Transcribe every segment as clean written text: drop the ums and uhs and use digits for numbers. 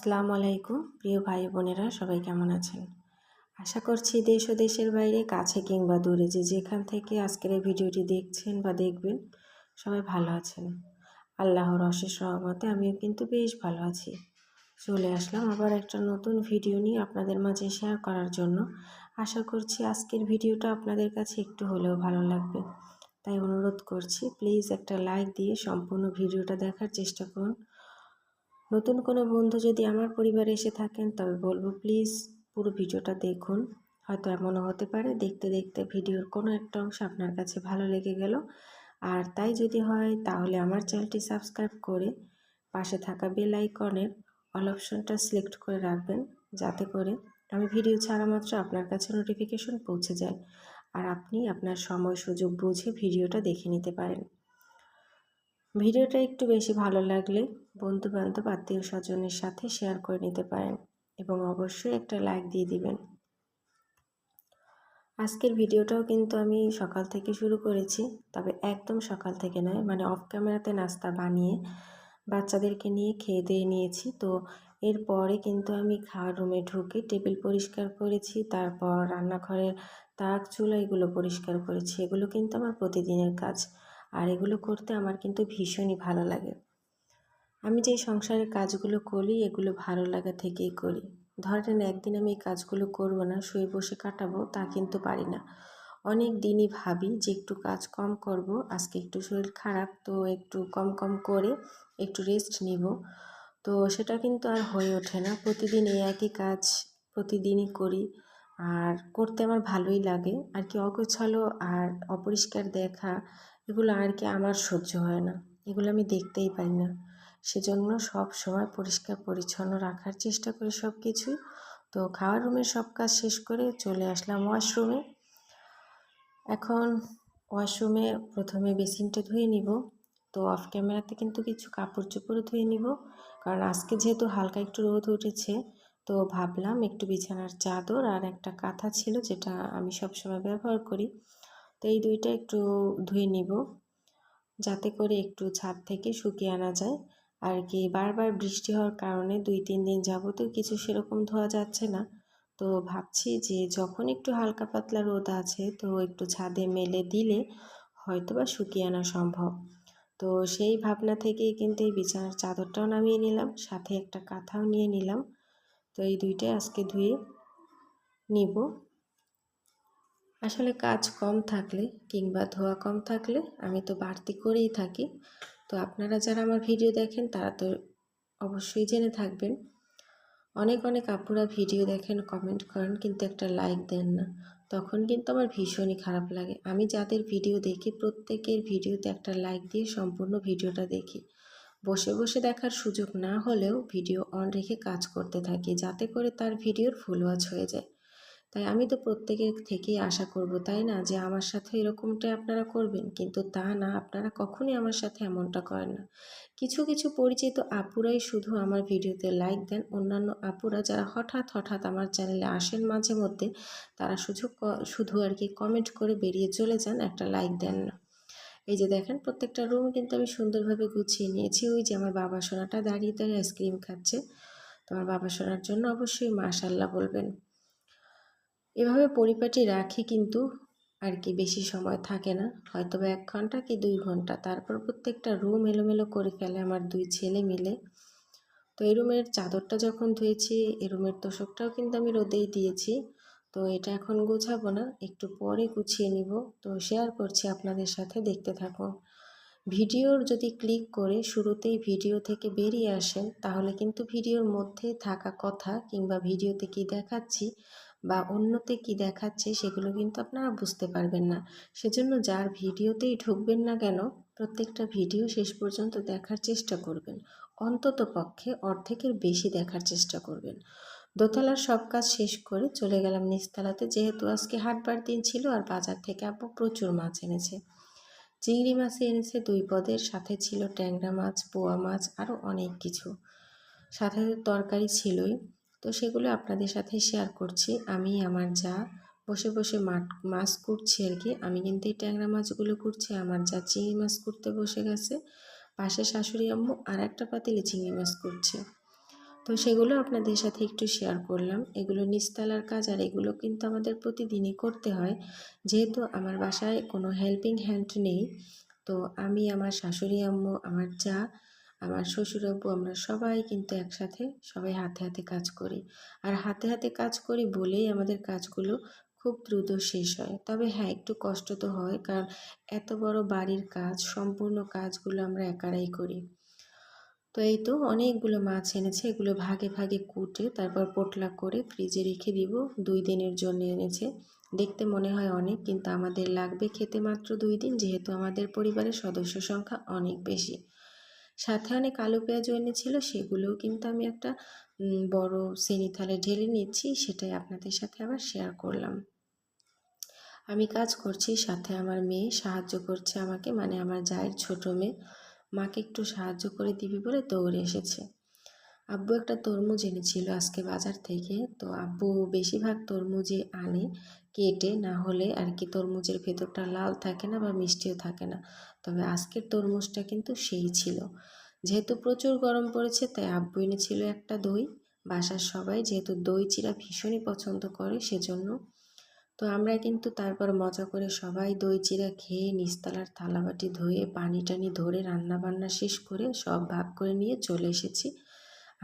আসসালামু আলাইকুম প্রিয় ভাই বোনেরা, সবাই কেমন আছেন? আশা করছি দেশ ও দেশের বাইরে, কাছে কিংবা দূরে, যে যেখান থেকে আজকের এই ভিডিওটি দেখছেন বা দেখবেন, সবাই ভালো আছেন। আল্লাহর অশেষ রহমতে আমিও কিন্তু বেশ ভালো আছি। চলে আসলাম আবার একটা নতুন ভিডিও নিয়ে আপনাদের মাঝে শেয়ার করার জন্য। আশা করছি আজকের ভিডিওটা আপনাদের কাছে একটু হলেও ভালো লাগবে। তাই অনুরোধ করছি, প্লিজ একটা লাইক দিয়ে সম্পূর্ণ ভিডিওটা দেখার চেষ্টা করুন। নতুন কোনো বন্ধু যদি আমার পরিবারে এসে থাকেন, তবে বলবো প্লিজ পুরো ভিডিওটা দেখুন। হয়তো এমনও হতে পারে দেখতে দেখতে ভিডিওর কোনো একটা অংশ আপনার কাছে ভালো লেগে গেল, আর তাই যদি হয় তাহলে আমার চ্যানেলটি সাবস্ক্রাইব করে পাশে থাকা বেল আইকনের অল অপশনটা সিলেক্ট করে রাখবেন, যাতে করে আমি ভিডিও ছাড়া মাত্র আপনার কাছে নোটিফিকেশন পৌঁছে যায় আর আপনি আপনার সময় সুযোগ বুঝে ভিডিওটা দেখে নিতে পারেন। ভিডিওটা একটু বেশি ভালো লাগলে বন্ধুবান্ধব আত্মীয় স্বজনের সাথে শেয়ার করে নিতে পারেন এবং অবশ্যই একটা লাইক দিয়ে দিবেন। আজকের ভিডিওটাও কিন্তু আমি সকাল থেকে শুরু করেছি, তবে একদম সকাল থেকে নয়, মানে অফ ক্যামেরাতে নাস্তা বানিয়ে বাচ্চাদেরকে নিয়ে খেয়ে দিয়ে নিয়েছি। তো এরপরে কিন্তু আমি খাওয়ার রুমে ঢুকে টেবিল পরিষ্কার করেছি, তারপর রান্নাঘরের তাক চুলা এগুলো পরিষ্কার করেছি। এগুলো কিন্তু আমার প্রতিদিনের কাজ, আর এগুলো করতে আমার কিন্তু ভীষণই ভালো লাগে। আমি যে সংসারের কাজগুলো করি এগুলো ভালো লাগা থেকেই করি। ধরেন একদিন আমি এই কাজগুলো করব না, শুয়ে বসে কাটাবো, তা কিন্তু পারি না। অনেক দিনই ভাবি যে একটু কাজ কম করব, আজকে একটু শরীর খারাপ, তো একটু কম কম করে একটু রেস্ট নিব। তো সেটা কিন্তু আর হয়ে ওঠে না। প্রতিদিন এই একই কাজ প্রতিদিনই করি, আর করতে আমার ভালোই লাগে। আর কি অগোছালো আর অপরিষ্কার দেখা, এগুলো আর কি আমার সহ্য হয় না, এগুলো আমি দেখতেই পারি না। সেজন্য সব সময় পরিষ্কার পরিচ্ছন্ন রাখার চেষ্টা করি সব কিছুই। তো খাওয়ার রুমের সব কাজ শেষ করে চলে আসলাম ওয়াশরুমে। এখন ওয়াশরুমে প্রথমে বেসিনটা ধুয়ে নিব। তো অফ ক্যামেরাতে কিন্তু কিছু কাপড় চোপড়ও ধুয়ে নিব, কারণ আজকে যেহেতু হালকা একটু রোদ উঠেছে, তো ভাবলাম একটু বিছানার চাদর আর একটা কাঁথা ছিল যেটা আমি সবসময় ব্যবহার করি, তো এই দুইটা একটু ধুয়ে নিব, যাতে করে একটু ছাদ থেকে শুকিয়ে আনা যায়। আর কি বারবার বৃষ্টি হওয়ার কারণে 2-3 দিন যাবতও কিছু সেরকম ধোয়া যাচ্ছে না। তো ভাবছি যে যখন একটু হালকা পাতলা রোদ আছে, তো একটু ছাদে মেলে দিলে হয়তোবা শুকিয়ে আনা সম্ভব। তো সেই ভাবনা থেকেই কিন্তু এই বিছানার চাদরটাও নামিয়ে নিলাম, সাথে একটা কাঁথাও নিয়ে নিলাম। তো এই দুইটাই আজকে ধুয়ে নিব। আসলে কাজ কম থাকলে কিংবা ধোয়া কম থাকলে আমি তো বাড়তি করেই থাকি। তো আপনারা যারা আমার ভিডিও দেখেন তারা তো অবশ্যই জেনে থাকবেন। অনেক অনেক আপুরা ভিডিও দেখেন, কমেন্ট করেন, কিন্তু একটা লাইক দেন না। তখন কিন্তু আমার ভীষণই খারাপ লাগে। আমি যাদের ভিডিও দেখি প্রত্যেকের ভিডিওতে একটা লাইক দিয়ে সম্পূর্ণ ভিডিওটা দেখি। বসে বসে দেখার সুযোগ না হলেও ভিডিও অন রেখে কাজ করতে থাকি, যাতে করে তার ভিডিওর ফুল ওয়াচ হয়ে যায়। তাই আমি তো প্রত্যেকের থেকেই আশা করব, তাই না, যে আমার সাথে এরকমটাই আপনারা করবেন, কিন্তু তা না, আপনারা কখনোই আমার সাথে এমনটা করেন না। কিছু কিছু পরিচিত আপুরাই শুধু আমার ভিডিওতে লাইক দেন, অন্যান্য আপুরা যারা হঠাৎ হঠাৎ আমার চ্যানেলে আসেন মাঝে মধ্যে, তারা শুধু আর কি কমেন্ট করে বেরিয়ে চলে যান, একটা লাইক দেন না। এই যে দেখেন, প্রত্যেকটা রুম কিন্তু আমি সুন্দরভাবে গুছিয়ে নিয়েছি। ওই যে আমার বাবা সোনাটা দাঁড়িয়ে দাঁড়িয়ে আইসক্রিম খাচ্ছে, তো আমার বাবা সোনার জন্য অবশ্যই মাশাআল্লাহ বলবেন। এভাবে পরিপাটি রাখি, কিন্তু আর কি বেশি সময় থাকে না, হয়তো বা 1 ঘন্টা কি 2 ঘন্টা। তারপর প্রত্যেকটা রুম এলোমেলো করে ফেলে আমার 2 ছেলে মিলে। তো এই রুমের চাদরটা যখন ধুয়েছি, এই রুমের তোশকটাও কিন্তু আমি রোদেই দিয়েছি। তো এটা এখন গোছাবো না, একটু পরে গুছিয়ে নিব। তো শেয়ার করছি আপনাদের সাথে, দেখতে থাকুন। ভিডিওর যদি ক্লিক করে শুরুতেই ভিডিও থেকে বেরিয়ে আসেন, তাহলে কিন্তু ভিডিওর মধ্যে থাকা কথা কিংবা ভিডিওতে কি দেখাচ্ছি বা অন্যতে কি দেখাচ্ছে সেগুলো কিন্তু আপনারা বুঝতে পারবেন না। সেজন্য যার ভিডিওতেই ঢুকবেন না কেন, প্রত্যেকটা ভিডিও শেষ পর্যন্ত দেখার চেষ্টা করবেন। অন্তত পক্ষে অর্ধেকের বেশি দেখার চেষ্টা করবেন। দোতলার সব কাজ শেষ করে চলে গেলাম নিচতলাতে, যেহেতু আজকে হাটবার দিন ছিল আর বাজার থেকে আব্বু প্রচুর মাছ এনেছে। চিংড়ি মাছ এনেছে 2 পদের, সাথে ছিল ট্যাংরা মাছ, পোয়া মাছ, আরও অনেক কিছু। সাথে তরকারি ছিলই। তো সেগুলো আপনাদের সাথে শেয়ার করছি। আমি আমার যা বসে বসে মাছ কুটছি আর কি। আমি কিন্তু এই ট্যাংরা মাছগুলো কুটছি, আমার যা চিংড়ি মাছ কুটতে বসে গেছে। পাশে শাশুড়ি আম্মু আর একটা পাতিলে চিংড়ি মাছ কুটছে। তো তো সেগুলো আপনাদের সাথে একটু শেয়ার করলাম। এগুলো নিচতলার কাজ, আর এগুলো কিন্তু আমাদের প্রতিদিনই করতে হয়, যেহেতু আমার বাসায় কোনো হেল্পিং হ্যান্ড নেই। তো আমি, আমার শাশুড়ি আম্মু, আমার যা, আমার শ্বশুর আব্বু, আমরা সবাই কিন্তু একসাথে সবাই হাতে হাতে কাজ করি। আর হাতে হাতে কাজ করি বলেই আমাদের কাজগুলো খুব দ্রুত শেষ হয়। তবে হ্যাঁ, একটু কষ্ট তো হয়, কারণ এত বড় বাড়ির কাজ, সম্পূর্ণ কাজগুলো আমরা একারাই করি। তো এই তো অনেকগুলো মাছ এনেছে, এগুলো ভাগে ভাগে কুটে তারপর পোটলা করে ফ্রিজে রেখে দিব। 2 দিনের জন্য এনেছে। দেখতে মনে হয় অনেক, কিন্তু আমাদের লাগবে খেতে মাত্র 2 দিন, যেহেতু আমাদের পরিবারের সদস্য সংখ্যা অনেক বেশি। সাথে অনেক আলু পেঁয়াজও এনেছিল, সেগুলোও কিন্তু আমি একটা বড় সেনি থালে ঢেলে নিচ্ছি, সেটাই আপনাদের সাথে আবার শেয়ার করলাম। আমি কাজ করছি, সাথে আমার মেয়ে সাহায্য করছে আমাকে, মানে আমার জায়ের ছোট মেয়ে। মাকে একটু সাহায্য করে দিবি বলে দৌড়ে এসেছে। আব্বু একটা তরমুজ এনেছিল আজকে বাজার থেকে। তো আব্বু বেশিরভাগ তরমুজই আনে কেটে, না হলে আর কি তরমুজের ভেতরটা লাল থাকে না বা মিষ্টিও থাকে না। তবে আজকের তরমুজটা কিন্তু সেই ছিল। যেহেতু প্রচুর গরম পড়েছে, তাই আব্বু এনেছিল একটা দই। বাসার সবাই যেহেতু দই চিড়া ভীষণই পছন্দ করে, সেজন্য। তো আমরা কিন্তু তারপর মজা করে সবাই দই চিড়া খেয়ে নিচতলার থালাবাটি ধুয়ে পানি টানি ধরে রান্না বান্না শেষ করে সব ভাগ করে নিয়ে চলে এসেছি।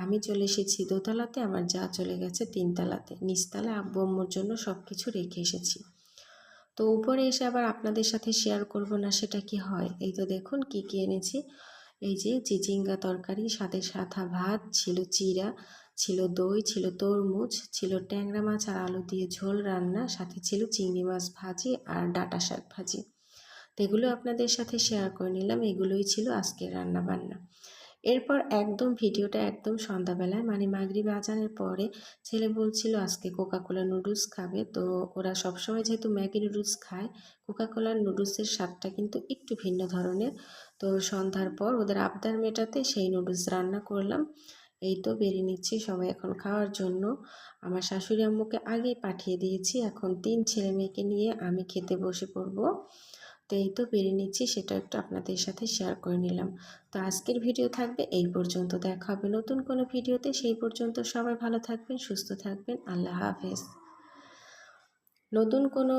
আমি চলে এসেছি দোতলাতে, আমার যা চলে গেছে 3তলাতে। নিচতলায় আব্বু আম্মুর জন্য সব কিছু রেখে এসেছি। তো উপরে এসে আবার আপনাদের সাথে শেয়ার করব না সেটা কি হয়? এই তো দেখুন কি কি এনেছি। এই যে চিচিঙ্গা তরকারি, সাথে সাদা ভাত, ছিল চিড়া, ছিল দই, ছিল তরমুজ, ছিল ট্যাংরা মাছ আর আলু দিয়ে ঝোল রান্না, সাথে ছিল চিংড়ি মাছ ভাজি আর ডাঁটা শাক ভাজি। তো এগুলো আপনাদের সাথে শেয়ার করে নিলাম। এগুলোই ছিল আজকের রান্না বান্না। এরপর একদম ভিডিওটা একদম সন্ধ্যাবেলায়, মানে মাগরিব আজানের পরে ছেলে বলছিল আজকে কোকাকোলা নুডলস খাবে। তো ওরা সবসময় যেহেতু ম্যাগি নুডলস খায়, কোকাকোলার নুডলসের স্বাদটা কিন্তু একটু ভিন্ন ধরনের। তো সন্ধ্যার পর ওদের আবদার মেটাতে সেই নুডলস রান্না করলাম। এই তো বেরিয়ে নিচ্ছি সবাই এখন খাওয়ার জন্য। আমার শাশুড়ি আম্মুকে আগেই পাঠিয়ে দিয়েছি, এখন 3 ছেলে মেয়েকে নিয়ে আমি খেতে বসে পড়বো। তো এই তো বেরিয়ে নিচ্ছি, সেটা একটু আপনাদের সাথে শেয়ার করে নিলাম। তো আজকের ভিডিও থাকবে এই পর্যন্ত, দেখা হবে নতুন কোনো ভিডিওতে। সেই পর্যন্ত সবাই ভালো থাকবেন, সুস্থ থাকবেন। আল্লাহ হাফেজ। নতুন কোনো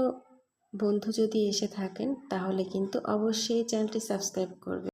বন্ধু যদি এসে থাকেন তাহলে কিন্তু অবশ্যই চ্যানেলটি সাবস্ক্রাইব করবেন।